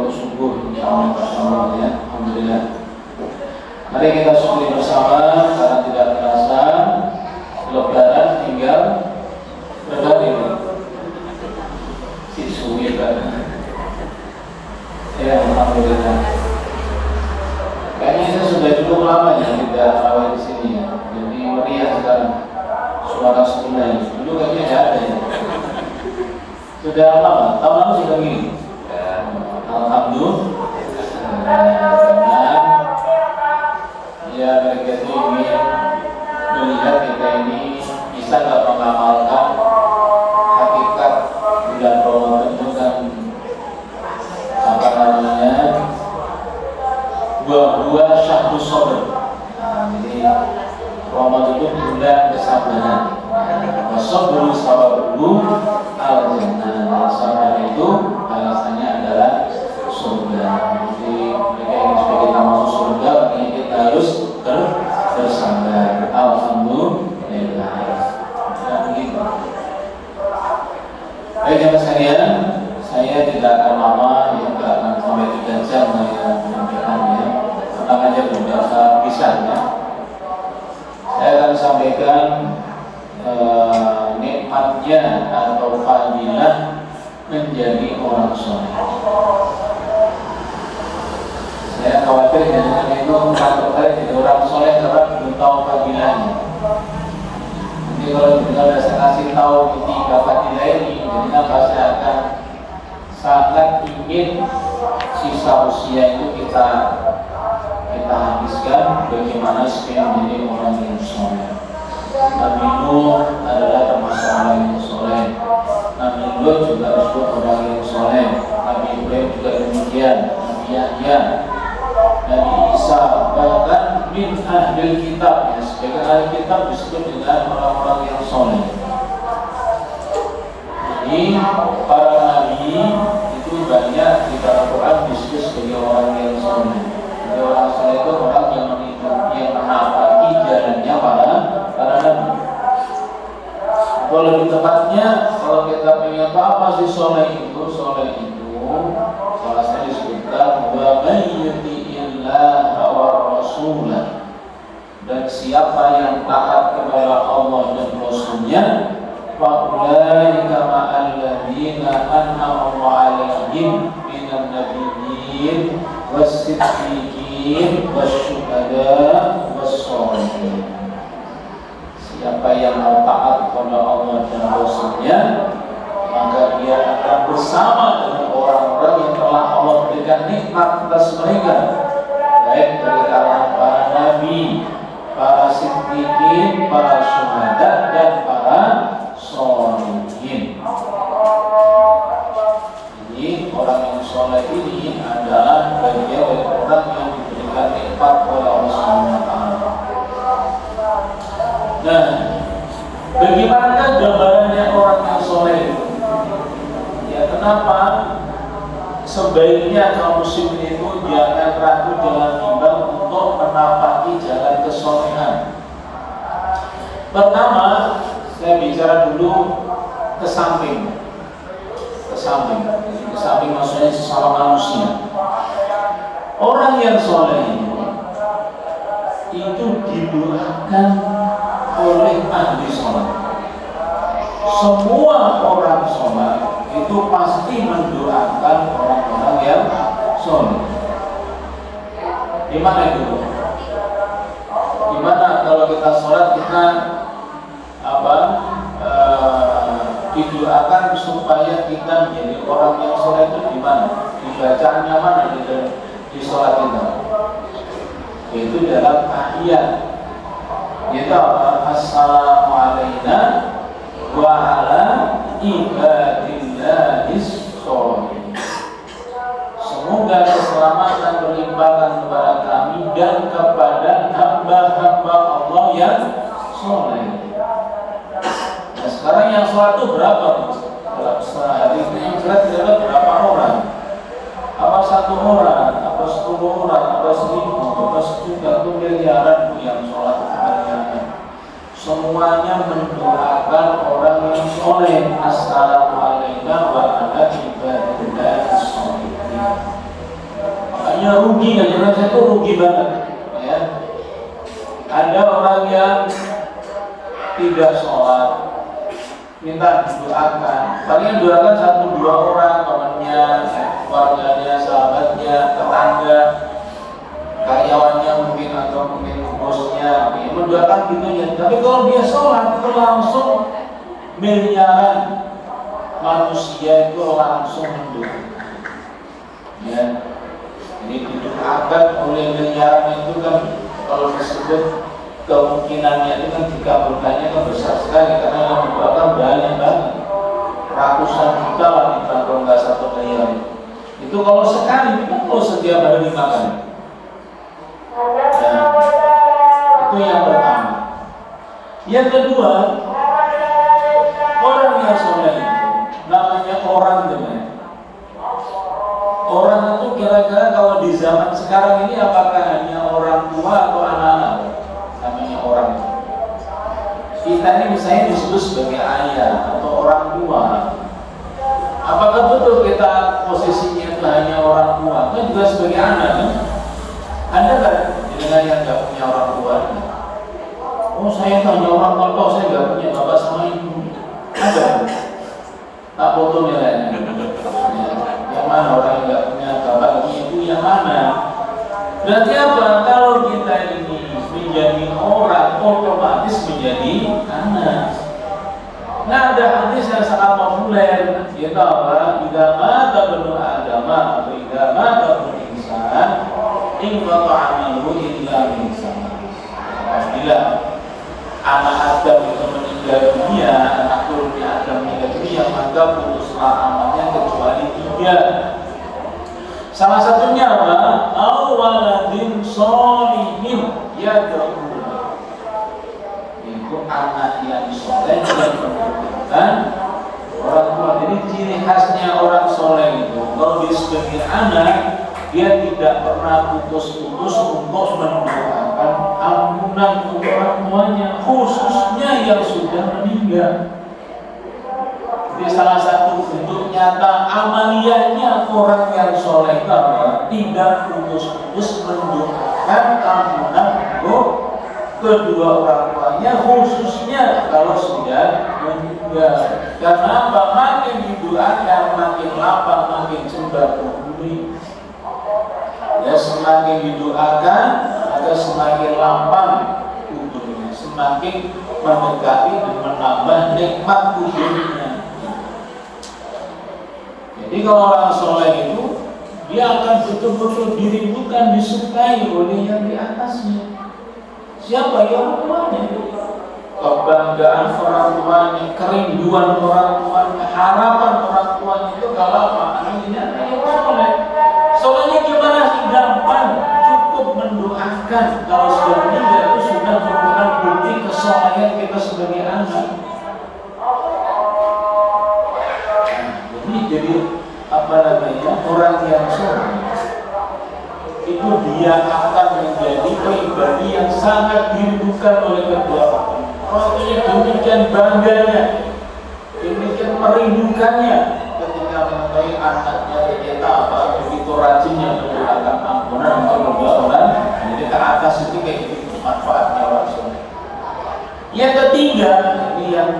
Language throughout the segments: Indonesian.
untuk subuh insyaallah ya. Alhamdulillah. Mari kita syukuri bersama karena tidak terasa Lebaran tinggal berapa ini? Si suwi kan. Ya alhamdulillah. Kayaknya saya sudah cukup lama ya tidak terawih di sini ya. Jadi meriah sekarang. Suara sekolah dulu kayaknya tidak ada ya. Sudah lama, tahun lalu sudah gini. Alhamdulillah. Ya mereka itu ingin melihat kita ini bisa nggak mengamalkan hakikat bulan Ramadan itu kan apa namanya buah syahrul sabr. Jadi Ramadan itu bulan kesabaran. Wasabru sabaru al-jannah. Sabar itu alasannya adalah surga. Jadi mereka ingin supaya kita masuk surga, makanya kita harus bersabar. Alhamdulillah. Ya begitu. Baik jemaah sekalian, saya tidak akan lama, ya tidak akan sampai 3 jam saya menyampaikan ya. Tenang aja beberapa bisa ya. Saya akan sampaikan nikmatnya atau fadilah menjadi orang soleh. Saya khawatir dengan itu bukan tertarik jadi orang soleh karena belum tahu fadilahnya. Nanti kalau kita saya kasih tahu 3 fadilah ini, jadinya pasti akan sangat ingin sisa usia itu kita habiskan bagaimana supaya menjadi orang yang soleh. Nabi Nuh adalah termasuk orang yang soleh. Nabi Lut juga disebut orang yang soleh. Nabi Ibrahim juga demikian. Nabi Yahya, Nabi Isa, bahkan min ahlil kitab ya, sebagai ahli kitab disebut dengan orang-orang yang soleh. Jadi para nabi itu banyak di dalam Quran disebut sebagai orang yang soleh. Jadi orang soleh itu orang yang menapaki jalannya para nabi. Kalau lebih tepatnya, kalau kita pengen tahu apa sih soleh itu salah satu disebutkan wa may yuti'illah wa rasulah, dan siapa yang taat kepada Allah dan Rasulnya, fa'ulaika ma'al ladzina an'ama Allahu 'alaihim minan nabiyyin was-siddiqin wasyuhada was-sholihin. Siapa yang mau taat kepada Allah dan Rasulnya, maka dia akan bersama dengan orang-orang yang telah Allah berikan nikmat atas mereka, baik dari kalangan para nabi, para siddiqin, para syuhada, dan para sholihin. Jadi orang yang soleh ini adalah bagian dari orang yang diberikan nikmat oleh Allah SWT. Nah, bagaimana gambarannya orang yang soleh? Ya, kenapa sebaiknya kaum muslimin itu jangan ragu dalam bimbang untuk menapaki jalan kesolehan. Pertama, saya bicara dulu ke samping maksudnya sesama manusia. Orang yang soleh itu didoakan oleh ahli sholat. Semua orang sholat itu pasti mendoakan orang-orang yang sholat. Gimana itu? Gimana kalau kita sholat kita didoakan supaya kita menjadi orang yang sholat itu gimana? Dibacaannya mana di sholat kita? Itu dalam tahiyat. Yaitu assalamu alayna wa ala ibadillahis sholihin. Semoga keselamatan berlimpahkan kepada kami dan kepada hamba-hamba Allah yang soleh. Nah, sekarang yang sholat itu berapa? Dalam sehari itu yang sholat adalah berapa orang? Apa 1 orang? Apa 10 orang? Apa 1000? Apa 1 juta? Itu miliaran yang sholat. Semuanya mendoakan orang yang soleh. Assalamualaikum warahmatullahi wabarakatuh. artinya rugi, ajaran saya itu rugi banget. Ya. Ada orang yang tidak sholat, minta didoakan. Paling doakan 1-2 orang, temannya, keluarganya, sahabatnya, tetangga, karyawannya mungkin atau mungkin bosnya, ya, mendoakan gitu ya. Tapi kalau dia sholat itu langsung miliaran manusia itu langsung mendoakan. Ya, jadi didoakan oleh miliaran itu kan kalau disebut kemungkinannya itu kan dikabulkannya kan besar sekali karena yang mendoakan banyak banget, ratusan juta lah kalau nggak 1 miliar. Itu kalau sekali, itu kalau setiap hari dimakan. Ya, itu yang pertama. Yang kedua, orang yang soleh itu namanya orang dengan orang itu kira-kira kalau di zaman sekarang ini apakah hanya orang tua atau anak-anak? Namanya orang. Kita ini misalnya disebut sebagai ayah atau orang tua. Apakah betul kita posisinya itu hanya orang tua? Kan juga sebagai anak kan? Ada kan dengan yang nggak punya orang tua? Oh saya itu hanya orang tua, saya nggak punya bapak sama ibu. Ada? Tak foto nilainya. Yang mana orang yang nggak punya bapak dan ibu yang mana? Berarti apa? Kalau kita ini menjadi orang, otomatis menjadi anak. Nah ada hadis yang sangat populer, yaitu apa? Idza mata ibnu Adam atau idza mata ibnu insan, inqata 'amaluhu illa min salat. Apabila anak Adam itu meninggal dunia, anak turunnya Adam meninggal dunia, maka putuslah amalnya kecuali 3. Salah satunya apa? Awaladin sholihin yad'u. Itu anak yang soleh yang mendoakan orang tua. Jadi ciri khasnya orang soleh itu kalau dia sebagai anak, dia tidak pernah putus-putus untuk mendoakan ampunan untuk orang tuanya, khususnya yang sudah meninggal. Jadi salah satu bentuk nyata amaliyahnya orang yang soleh itu tidak putus-putus mendoakan ampunan untuk kedua orang tuanya, khususnya kalau sudah meninggal. Karena apa? Makin didoakan, makin lapang, makin cembar bumi. Ya, semakin didoakan, maka semakin lapang kuburnya, semakin mendekati dan menambah nikmat kuburnya. Jadi kalau orang soleh itu, dia akan betul-betul dirindukan, disukai oleh yang di atasnya. Siapa? Yang tuanya. Kebanggaan orang tuanya, kerinduan orang tuanya, harapan orang tuanya itu kalau apa? Ini yang soleh. Solehnya gimana sih? Gampang, cukup mendoakan. Kalau sudah meninggal itu sudah merupakan bukti kesolehan kita sebagai anak. Jadi apa namanya, orang yang soleh itu dia akan menjadi pribadi yang sangat dirindukan oleh kedua orang. Orang tuanya demikian bangganya, demikian merindukannya ketika mengetahui anaknya ternyata apa begitu rajinnya mendoakan ampunan untuk kedua orang. Jadi ke atas itu kayak gitu manfaatnya orang soleh. Yang ketiga, ini yang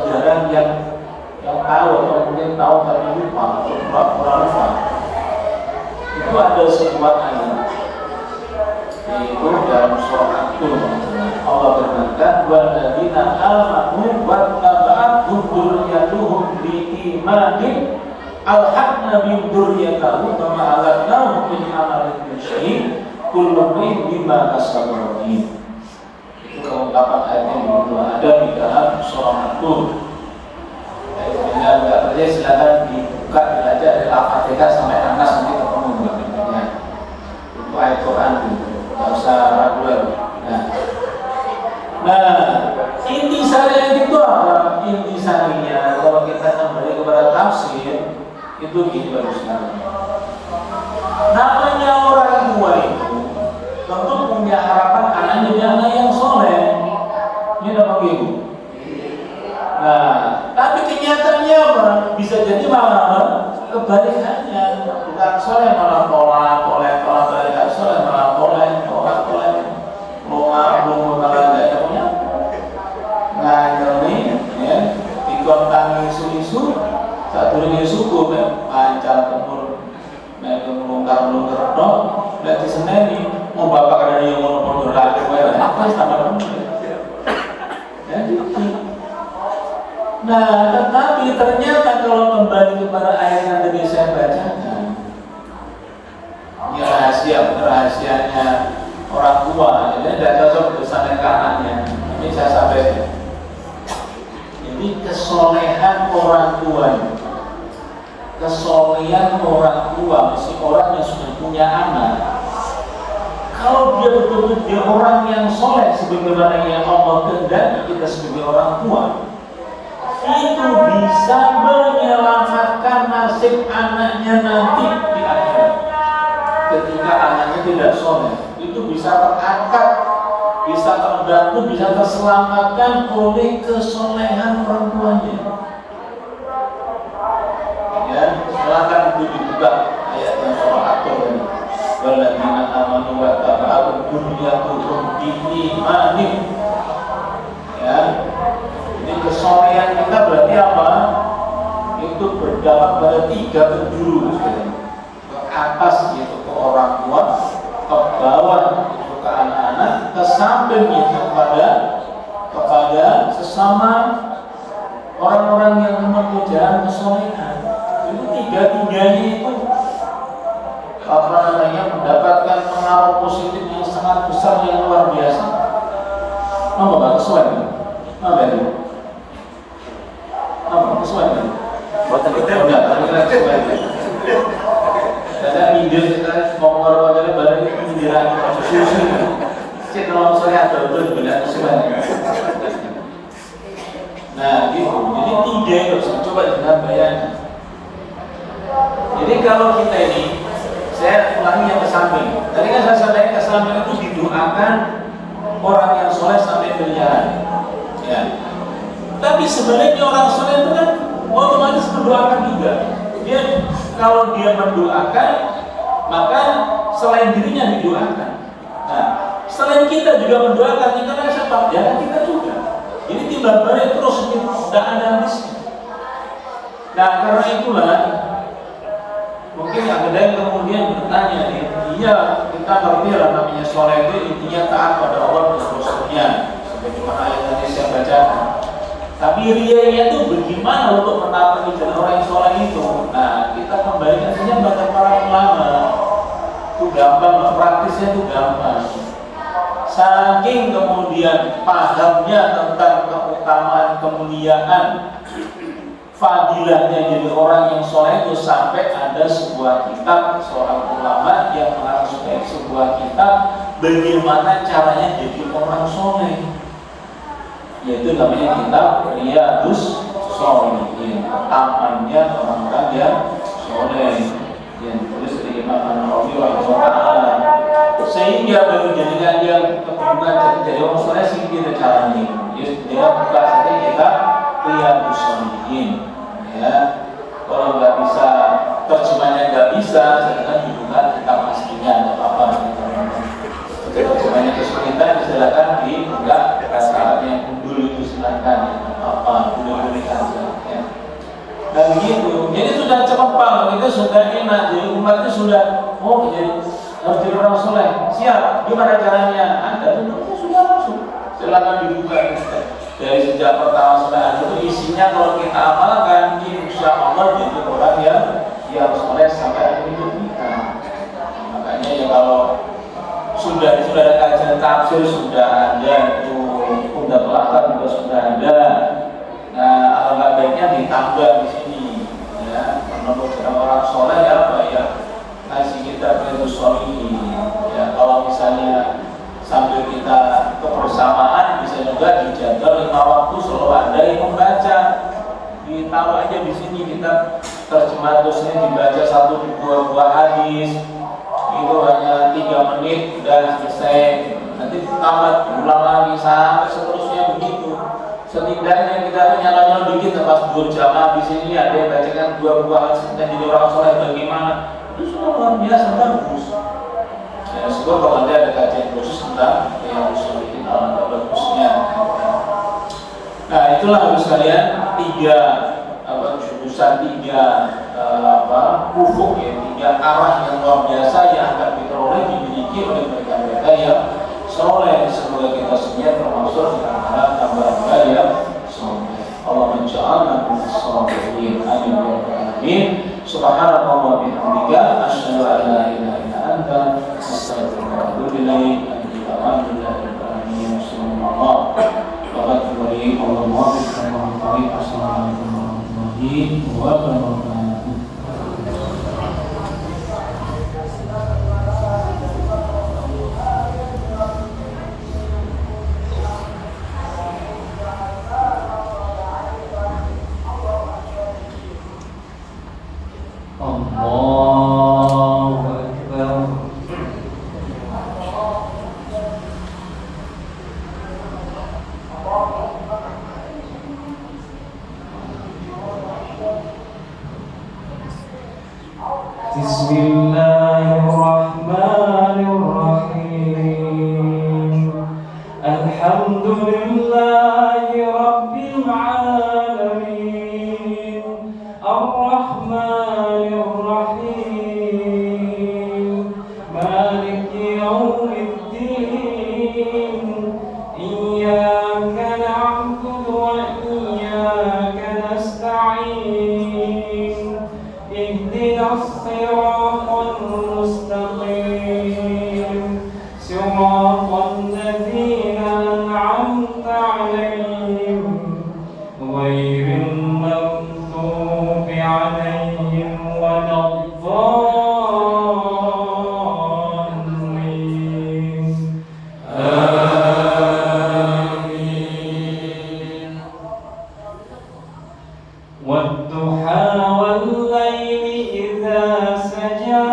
jarang yang tahu atau mungkin tahu tapi lupa, lupa. Itu ada sebuah ayat, yaitu dalam surah An-Nur. Allah berkata, "Walladzina amanu wattaba'athum dzurriyyatuhum biimanin alhaqna bihim dzurriyyatahum wa ma alatnahum min amalihim min syai' kullu imrin bima kasaba rahim." Itu kelengkapan ayat yang kedua ada di dalam surah An-Nur. Bila nggak percaya silakan dibuka dibaca dari Al-Fatihah sampai Anas nanti ketemu bukunya. Itu ayat Quran itu, nggak usah ragu-ragu. Nah, inti sarinya itu apa? Inti sarinya kalau kita kembali kepada tafsir itu gini bagus sekali. Namanya orang tua itu tentu punya harapan anaknya jadi anak yang soleh. Ini apa begitu? Nah, tapi kenyataannya apa? Bisa jadi malah kebalikannya, bukan soleh malah tolak nggak diseneni, mau bapak karena yang mau nonton lagi, apa tambah jadi. Nah, tetapi ternyata kalau kembali kepada ayat yang tadi saya bacakan, ini rahasianya orang tua, jadi tidak cocok bersama kanannya. Ini saya sampaikan. Ini kesolehan orang tua, kesolehan orang tua, mesti orang yang sudah punya anak. Kalau dia betul-betul dia orang yang soleh sebagaimana yang Allah kehendaki kita sebagai orang tua, itu bisa menyelamatkan nasib anaknya nanti di akhirat. Ketika anaknya tidak soleh, itu bisa terangkat, bisa terbantu, bisa terselamatkan oleh kesolehan orang tuanya. Ya, silakan itu dibuka ayatnya surah At-Tur ini. Walladzina amanu wa taba'u dzurriyyatuhum biimanin. Ya. Ini kesolehan kita berarti apa? Itu berdampak pada 3 penjuru. Ke atas yaitu ke orang tua, ke bawah itu ke anak-anak, ke samping itu kepada sesama orang-orang yang menempuh jalan kesolehan. Itu 3-tiganya itu mendapatkan pengaruh positif yang sangat besar yang luar biasa. Apa Pak? Kesolehan? Apa itu? Apa? Kesolehan? Buatan kita enggak, kita kesolehan. Karena mindir kita ngomong orang-orang barang itu mindiran susu. Cek kalau misalnya ada betul benar kesolehan. Nah, gitu. Jadi 3 itu coba dengan bayangkan. Jadi kalau kita ini, saya ulangi yang ke samping. Tadi kan saya sampaikan ke samping itu didoakan orang yang soleh sampai miliaran. Ya. Tapi sebenarnya orang soleh itu kan otomatis mendoakan juga. Dia kalau dia mendoakan, maka selain dirinya didoakan. Nah, selain kita juga mendoakan, kita kan siapa? Ya kan kita juga. Jadi timbal balik terus tidak ada habisnya. Nah, karena itulah mungkin ada yang kemudian bertanya, iya kita ngerti lah namanya soleh itu intinya taat pada Allah dan Rasulnya, sebagaimana ayat tadi saya bacakan. Tapi riya itu bagaimana untuk menapaki jalan orang yang soleh itu? Nah, kita kembalikan saja pada para ulama. Itu gampang, praktisnya itu gampang. Saking kemudian pahamnya tentang keutamaan, kemuliaan, fadilahnya jadi orang yang soleh itu sampai ada sebuah kitab seorang ulama yang mengarang sebuah kitab bagaimana caranya jadi orang soleh, yaitu namanya kitab Riyadus Shalihin, tamannya orang-orang yang soleh yang ditulis oleh Imam An-Nawawi rahimahullah. Sehingga bagi jadikan yang kebingungan jadi orang soleh sih kita caranya dengan buka saja kita Riyadus Shalihin. Ya, kalau nggak bisa terjemahnya nggak bisa, jangan dibuka kitab aslinya, nggak apa-apa. Terjemahnya kesulitan, silakan dibuka Arabnya yang undul itu silakan, apa boleh aja. Ya. Dan begitu, jadi sudah cekempang, itu sudah enak, jadi umat itu sudah jadi harus jadi orang soleh. Siap, gimana caranya? Anda itu sudah langsung, silakan dibuka. Dari sejak pertama sampai akhir itu isinya kalau kita amalkan, insya Allah jadi orang yang soleh sampai akhir hidup kita. Makanya ya kalau sudah ada kajian tafsir, sudah ada itu undang pelakar juga sudah ada. Nah, alangkah baiknya ditambah di sini. Ya, menurut orang soleh ya apa ya? Ngasih kita Riyadus Shalihin. Ya, kalau misalnya sambil kita kebersamaan bisa juga dijaga 5 waktu selalu ada yang membaca, ditaruh aja di sini kita terjemah terusnya dibaca 1-2 hadis itu hanya 3 menit udah selesai, nanti tamat ulang lagi sampai seterusnya begitu. Setidaknya kita nyala-nyala dikit pas berjamaah di sini ada yang bacakan 2 hadis dan jadi orang soleh bagaimana, itu sudah luar biasa bagus. Ya, sebab kalau ada kajian khusus tentang yang Shalihin alangkah bagusnya. Nah, itulah harus kalian 3 jurusan, 3 ufuk ya, punya arah yang luar biasa yang akan diperoleh dimiliki oleh mereka-mereka yang soleh. Semoga kita semuanya termasuk di antara hamba-hamba yang soleh. Allah menja'alna minas sholihin. Amin ya rabbal alamin. Subhanallah wa bihamdika asyhadu an la ilaha illa anta astaghfiruka wa atubu ilaik. Alhamdulillahirabbil alamin. Subhanallah. Assalamualaikum warahmatullahi wabarakatuh. Bismillahirrahmanirrahim. Alhamdulillahi rabbil alamin. Ar-Rahmanir Rahim. Maliki yaumiddin. Iyyaka na'budu wa iyyaka nasta'in. Ihdinas siratal mustaqim. Siratal ladzina an'amta 'alaihim ghairil maghdubi 'alaihim waladdallin. Amin. Wadduha wal-laili idza saja,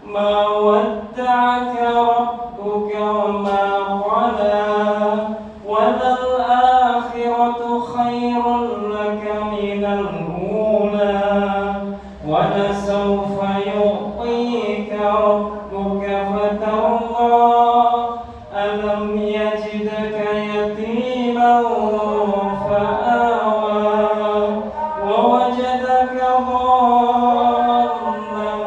ma wadda'aka rabbuka wa ma qala, walal-akhiratu khairun laka minal ula, wa lasawfa yu'tika rabbuka fatarda. Alam yajidka yatiman fa'awa, wa wajadaka dhallan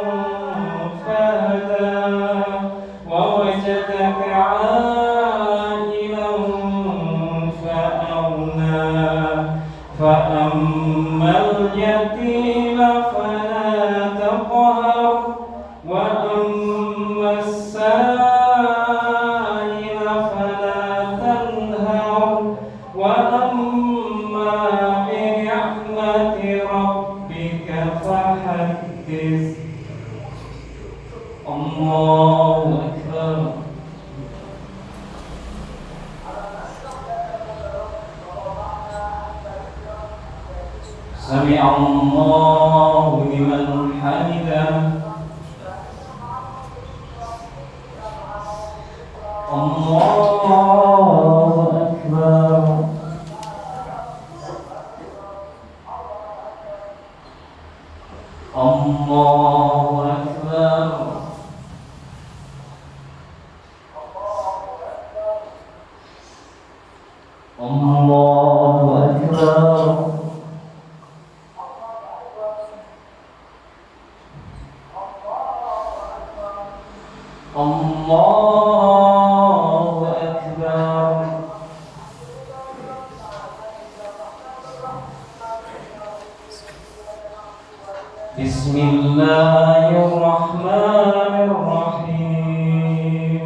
fahada, wa wajadaka 'ailan fa'aghna. Fa'ammal yatima fala taqhar, wa ammas sa'ila fala tanhar, wa amma bi ni'mati rabbika fahaddits. Allahu akbar. Sami'allahu liman hamidah. Allahu akbar. Allahu akbar. Allahu akbar. Allahu akbar. Bismillahirrahmanirrahim.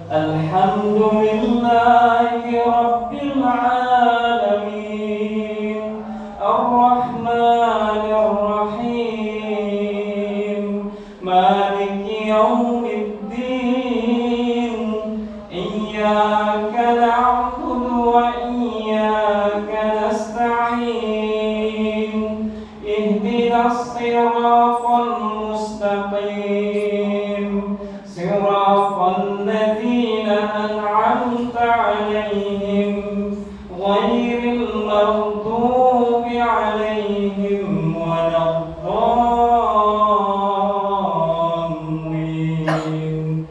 Alhamdulillahi rabbil alamin. Ar-Rahmanir Rahim. Maliki yaumiddin. Iyyaka na'budu wa iyyaka nasta'in. Ihdinas siratal mustaqim. Siratal ladzina an'amta 'alaihim ghairil maghdubi 'alaihim waladdallin.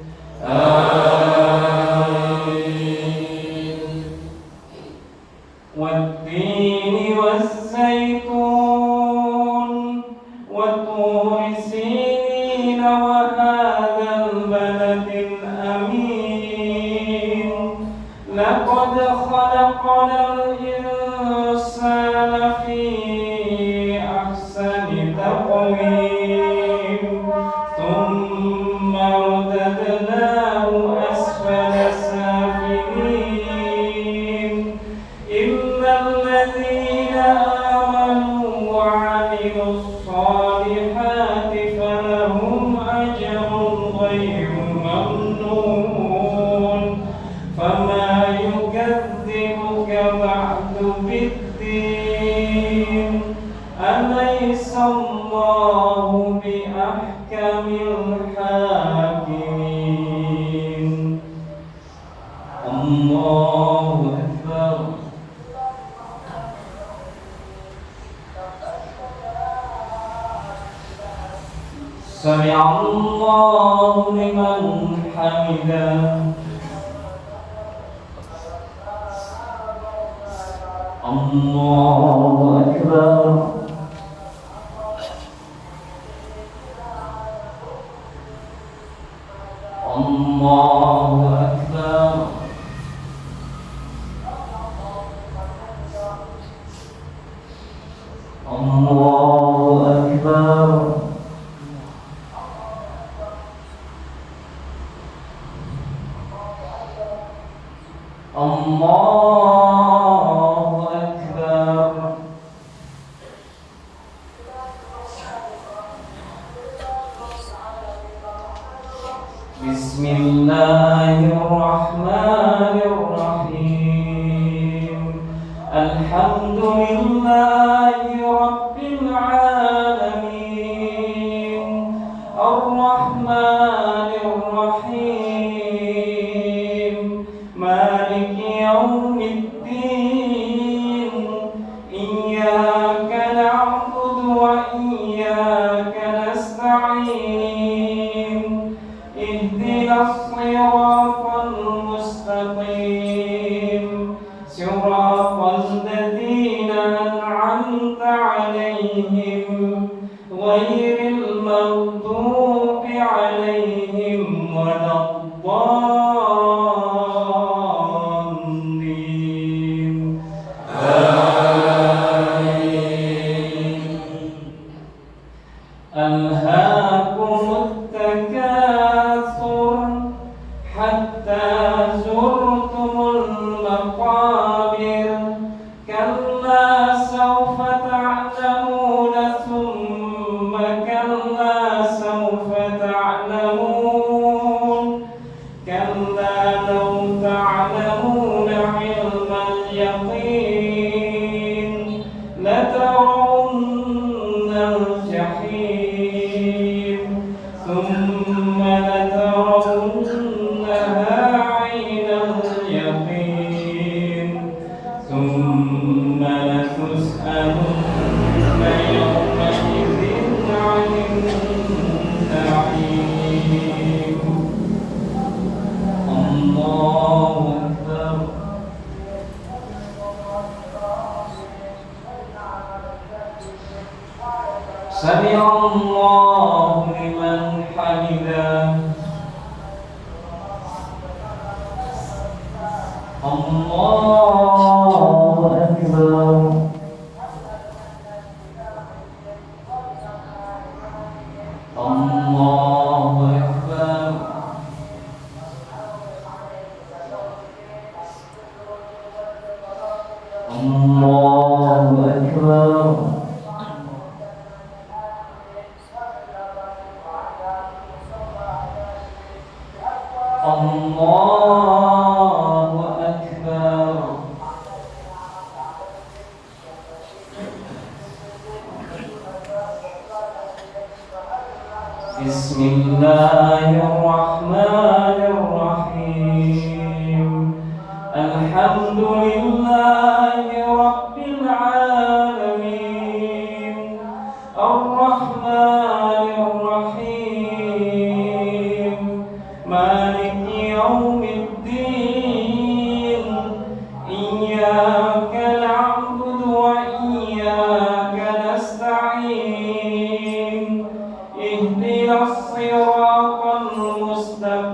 لمن حمده الله أكبر الله أكبر الله أكبر الله أكبر بسم الله الرحمن الرحيم الحمد لله رب العالمين الرحمن الرحيم مالك يوم الدين إياك نعبد وإياك نستعين اهدنا الصراط المستقيم صراط الذين أنعمت عليهم غير المغضوب عليهم ولا الضالين آمين ألهاكم التكاثر حتى زرتم المقابر كلا سوف تعلمون ثم كلا سوف تعلمون كلا لو تعلمون علم اليقين لترون الجحيم ثم لترونها عين اليقين ثم لتسألن يومئذ عن النعيم الله أكبر سمع الله لمن حمده الله أكبر الله أكبر الله أكبر الله أكبر بسم الله الرحمن الرحيم الحمد لله رب العالمين الرحمن الرحيم مالك يوم الدين إياك نعبد وإياك نستعين اهدنا الصراط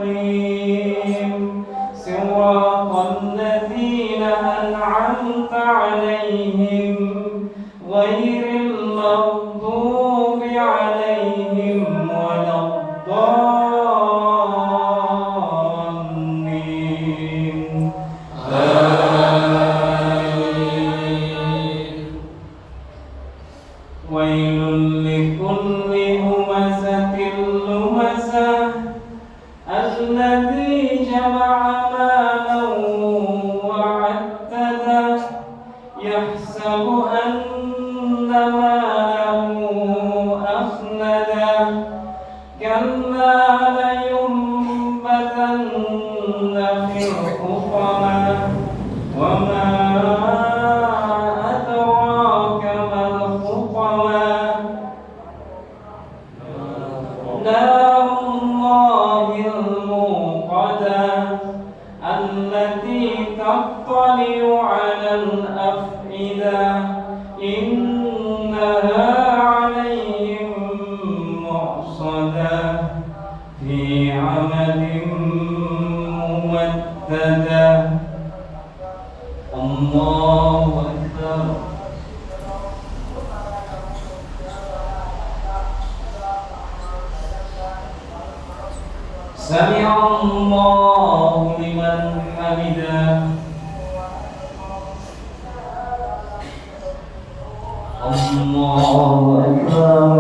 المستقيم صراط الذين أنعمت عليهم غير المغضوب عليهم ولا الضالين في عمد ممددة. الله أكبر. سمع الله لمن حمده. الله أكبر.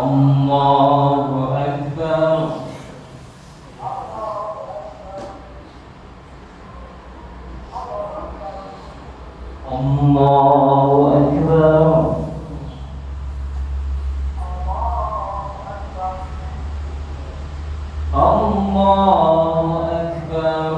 الله أكبر. الله أكبر. الله أكبر.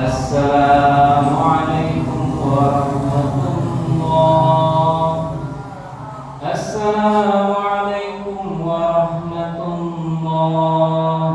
السلام عليكم ورحمة الله. السلام عليكم ورحمة الله.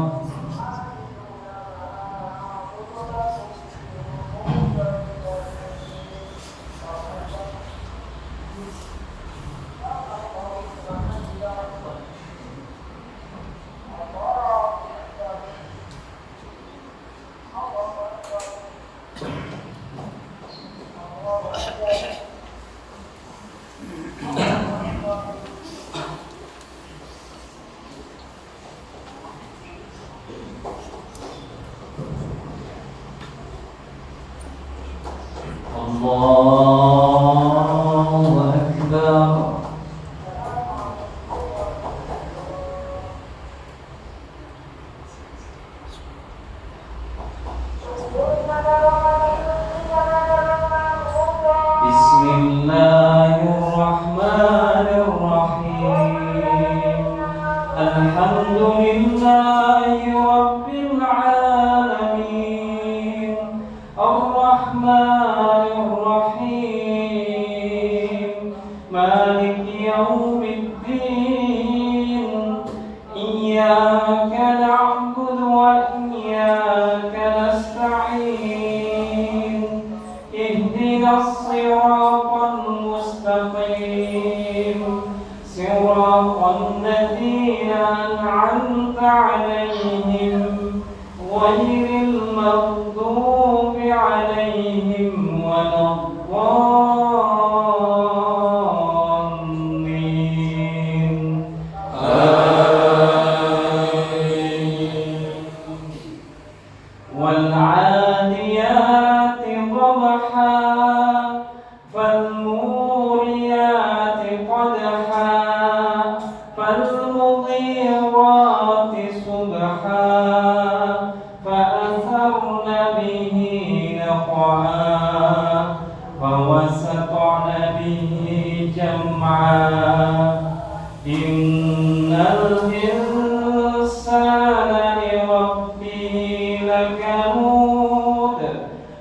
الله أكبر. بسم الله الرحمن الرحيم. الحمد لله رب العالمين. الرحمن الرحيم. مالك يوم الدين. إياك نعبد وإياك نستعين. اهدنا الصراط المستقيم. صراط الذين أنعمت عليهم غير المغضوب عليهم ولا الضالين. آمين. والعاديات ضبحا فالموريات قدحا فالمغيرات صبحا فأثرن به نقعا فوسطن به جمعا. إن الإنسان لربه لكنود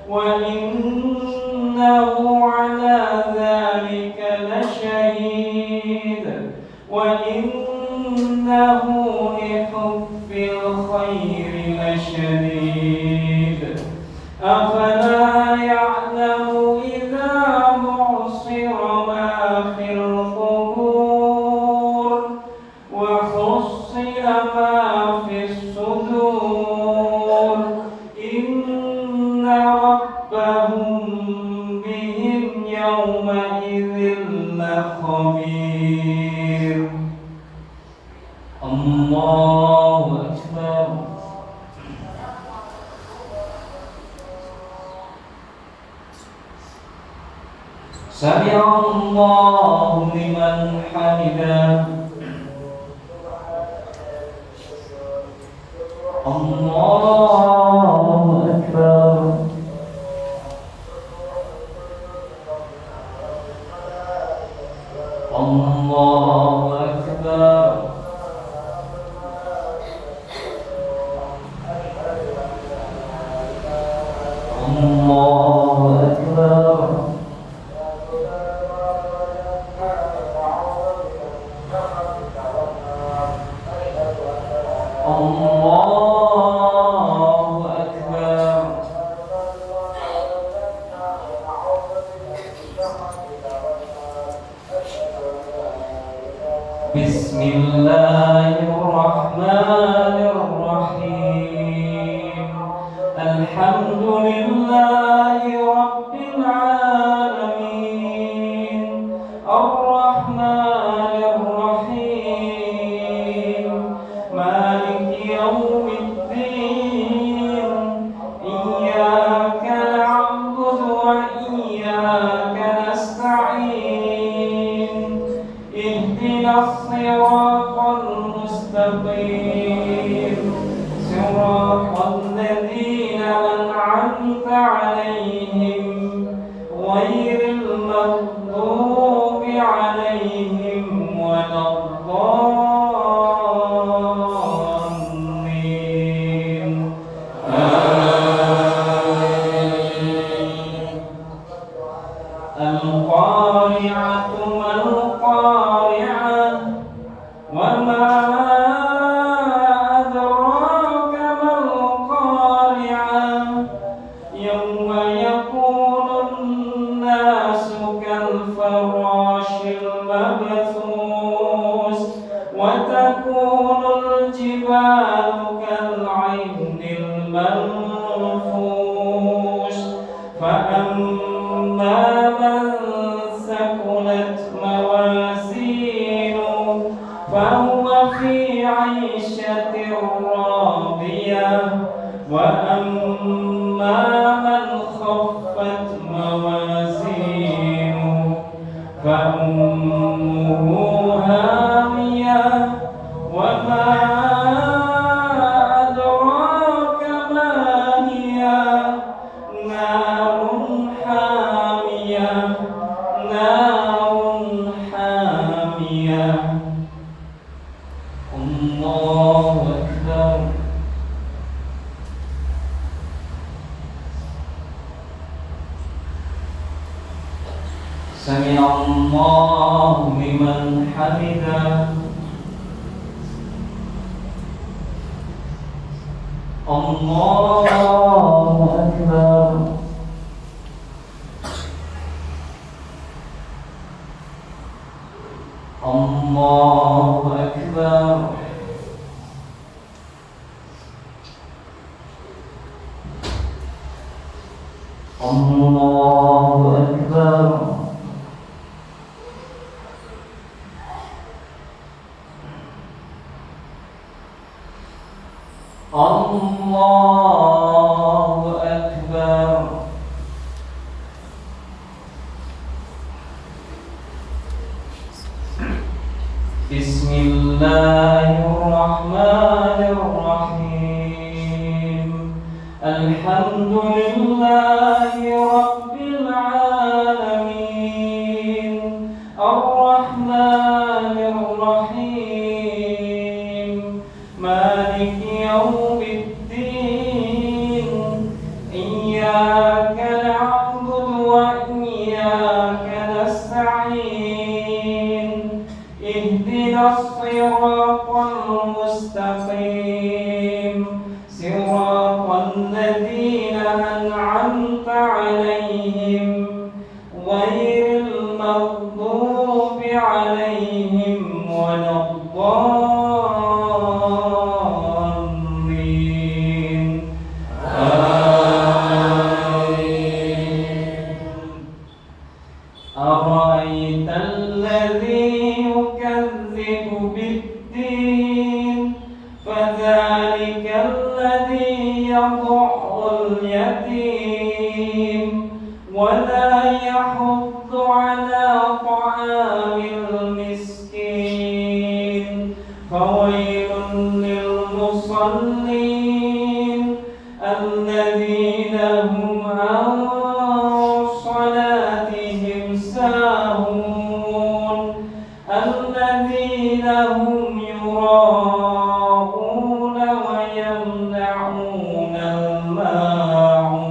وإنه على ذلك لشهيد وإنه لحب الخير لشديد. أفلا يعلم إذا بعصر ما في القبور وحصل ما في الصدور. إن ربهم بهم يومئذ لخبير. الله أكبر. سمع الله لمن حمده. الله أكبر. الله أكبر. الله الرحمن الرحيم الحمد لله رب العالمين الرحمن الرحيم مالك يوم الدين إياك نعبد وإياك نستعين اهدنا الصراط المستقيم صراط الذين أنعمت عليهم غير المغضوب عليهم ولا الضالين القارعة ما القارعة وما أدراك ما القارعة يوم يكون الناس كالفراش المبثوث وتكون الجبال كالعهن المنفوش فأما من ثقلت موازينه فهو في عيشة راضية وأما من خفت موازينه فأمه هاوية وما أدراك ما هي نار حامية نار حامية الله أكبر سمع الله لمن حمده الله أكبر الله أكبر الله أكبر الله أكبر بسم الله الرحمن الرحيم الحمد لله رب العالمين الرحمن الرحيم مالك يوم الدين إياك نعبد وإياك نستعين اهدنا الصراط المستقيم صراط الذين أنعمت عليهم غير المغضوب عليهم ولا الضالين أرأيت الذي يكذب بالدين فذلك الذي يضع اليتيم ولا يحض على طعام المسكين فويل للمصلين الذين هم عن صلاتهم ساهون الذين هم يراءون ويمنعون الماعون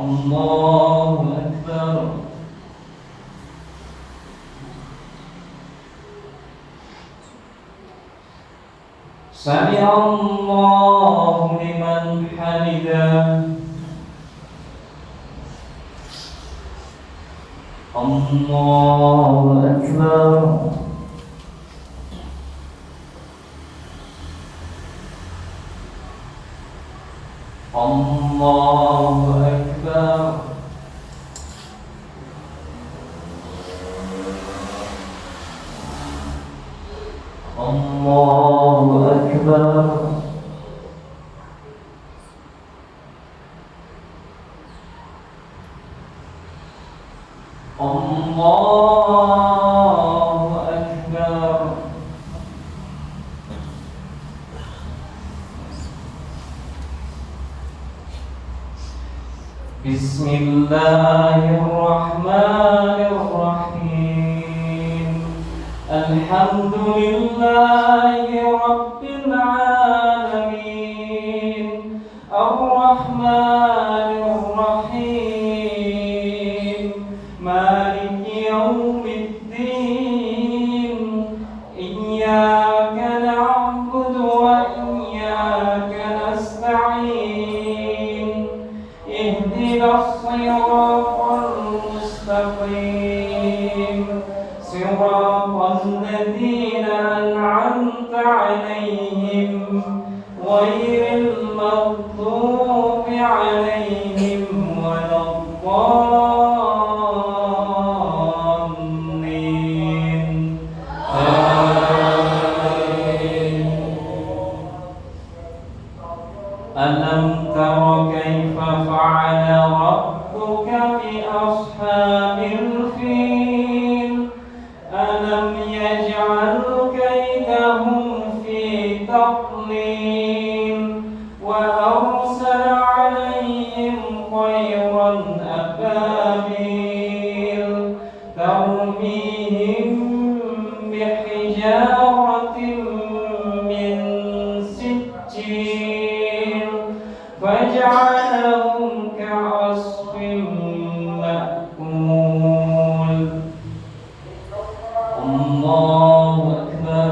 الله أكبر سمع الله لمن حمده الله الله أكبر الله أكبر الله أكبر الله أكبر بسم الله الرحمن الرحيم الحمد لله رب العالمين الرحمن الرحيم مالك يوم الدين إياك نعبد وإياك نستعين اهدنا الصراط المستقيم صراط الذين أنعمت عليهم غير المغضوب عليهم ولا الضالين آمين ألم تر كيف فعل ربك بأصحاب الفيل ألم يجعل كيدهم في تضليل وأرسل عليهم طيرا أبابيل ترميهم بحجارة من سجيل فجعلهم كعصف مأكول الله أكبر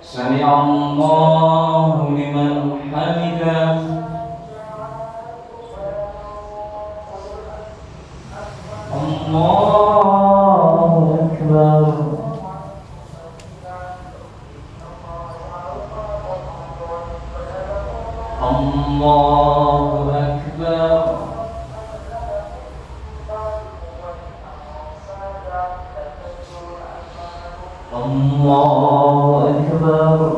سمع الله لمن حمده الله أكبر الله أكبر الله أكبر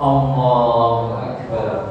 الله أكبر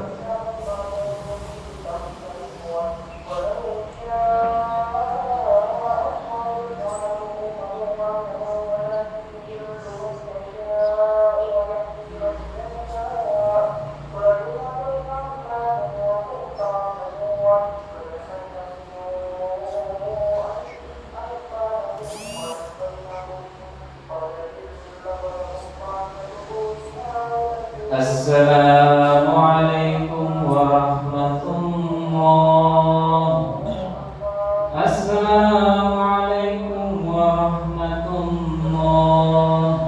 السلام عليكم ورحمة الله السلام عليكم ورحمة الله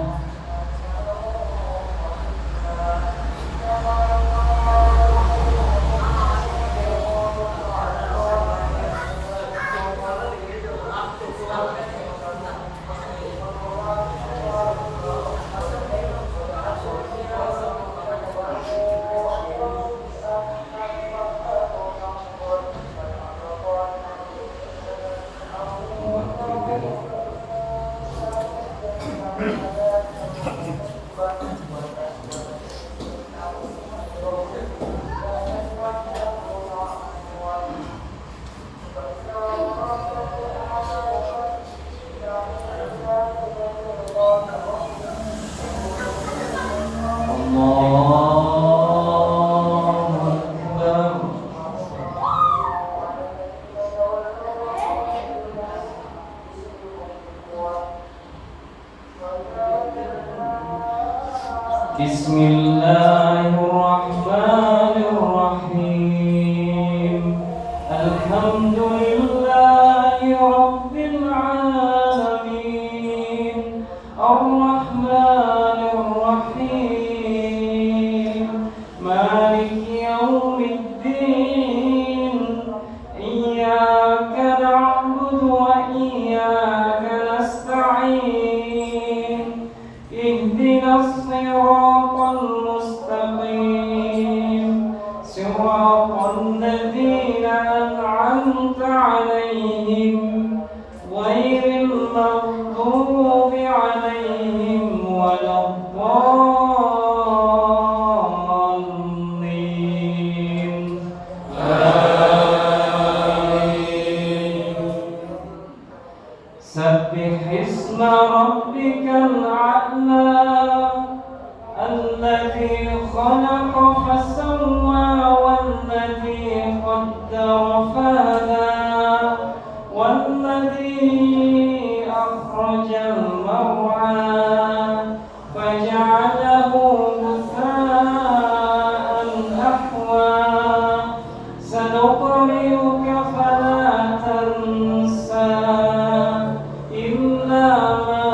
بسم الله الرحمن الرحيم الحمد لله رب العالمين الضالين آمين. سبح اسم ربك الأعلى الذي خلق فسوى والذي قدر فهدى والذي أخرج المرعى فجعله غثاء أحوى سنقرئك فلا تنسى إلا ما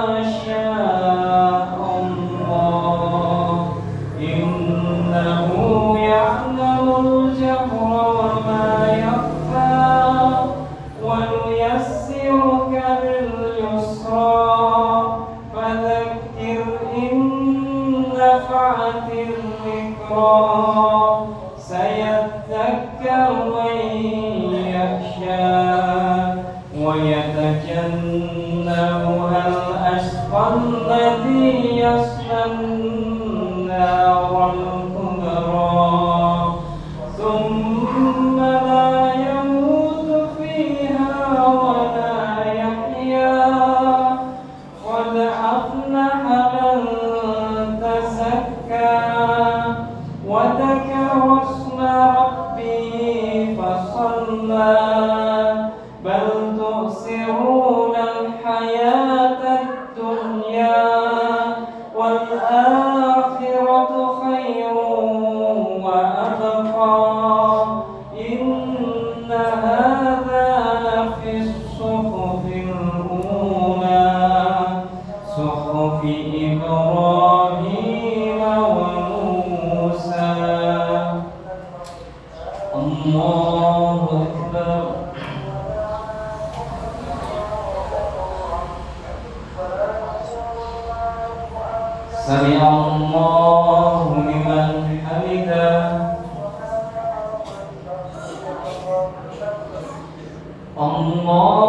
شاء الله إنه يعلم الجهر وما يخفى ونيسرك باليسرى فذكر إن نفعت الذكرى سيذكر من يخشى ويتجنبها الأشقى الذي يصلى النار الكبرى ثم لا يموت فيها ولا يحيا قد أفلح من تزكى وذكر اسم ربه فصلى بل تؤثرون الحياة الدنيا والآخرة خير وأبقى إن هذا لفي الصحف الأولى صحف إبراهيم وموسى الله أكبر سمع الله لمن حمده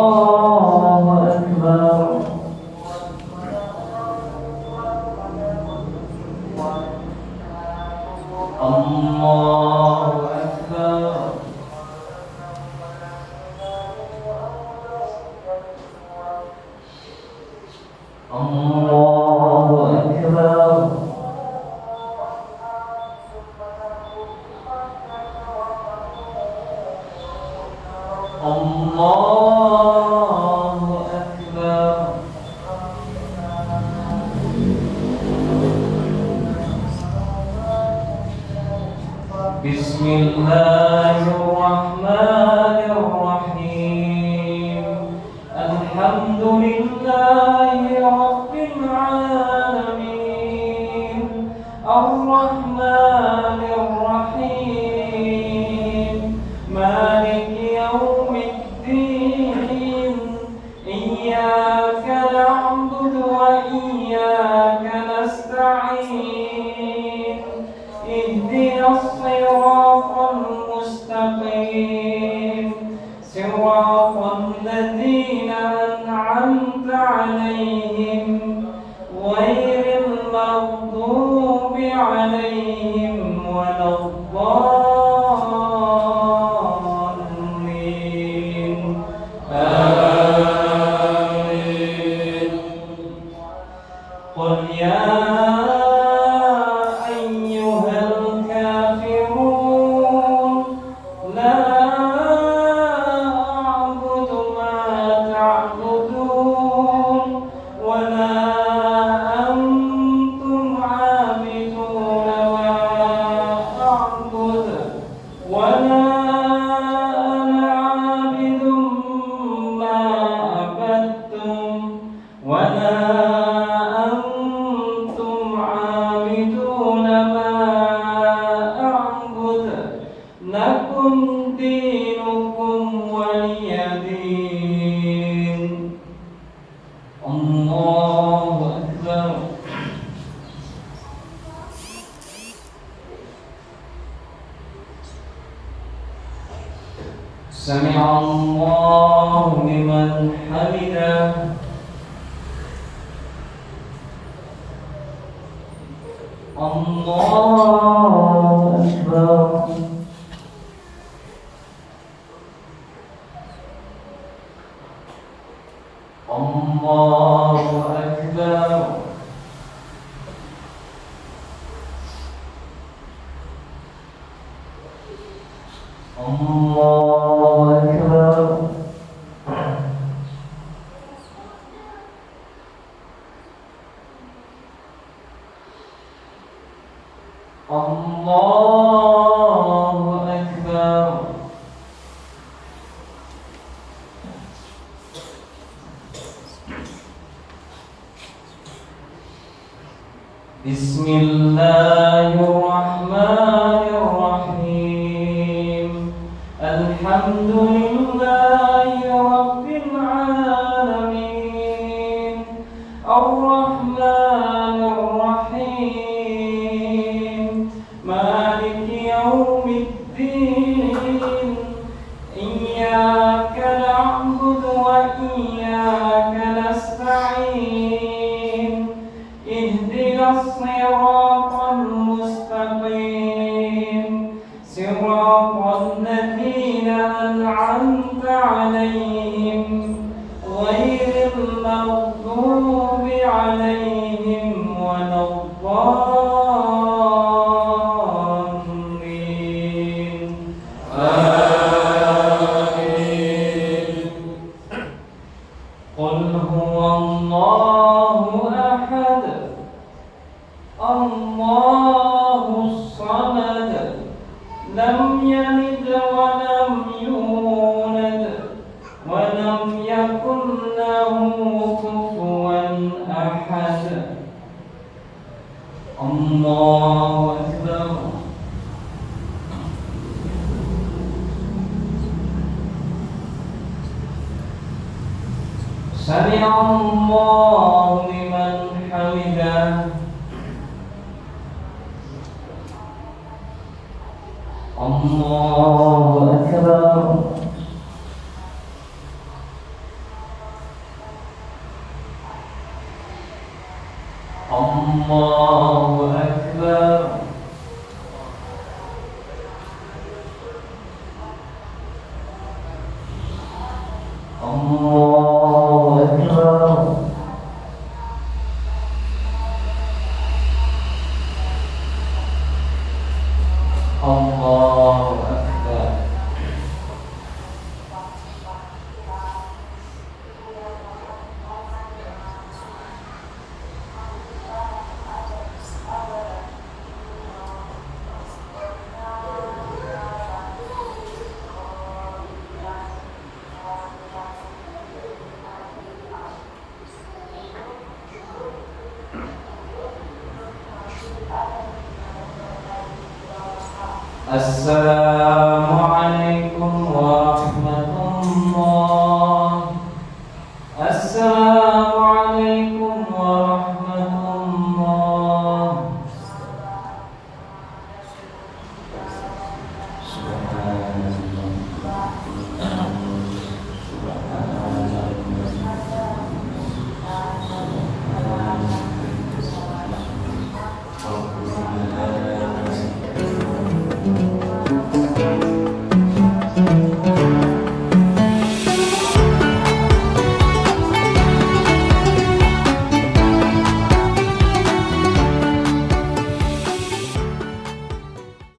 الله أكبر الله أكبر الله أكبر الله أكبر بسم الله الرحمن الرحيم الحمد لله رب العالمين الرحمن الرحيم مالك يوم الدين إياك نعبد وإياك نستعين اهدنا الصراط المستقيم صراط الذين أنعمت عليهم غير المغضوب عليهم ولا الضالين آمين قل يا أيها الكافرون لا أعبد ما تعبدون ولا أنتم عابدون ما أعبد ولا أنا عابد ما عبدتم ولا أنتم عابدون ما أعبد لكم دينكم ولي دين الله أكبر سمع الله لمن حمده الله أكبر. الله أكبر. الله أكبر. الله أكبر. بسم الله الرحمن الرحيم. الحمد لله رب العالمين. الرحمن الرحيم. مالك يوم الدين. إياك نعبد وإياك نستعين. اهدنا الصراط المستقيم. صراط الذين أنعمت عليهم غير المغضوب عليهم ولا الضالين. آمين. قل هو الله أحد الله الصمد لم يلد ولم يولد ولم يكن له كفوا أحد. الله أكبر. سمع الله لمن حمده. الله أكبر. الله أكبر. الله أكبر. الله أكبر. السلام عليكم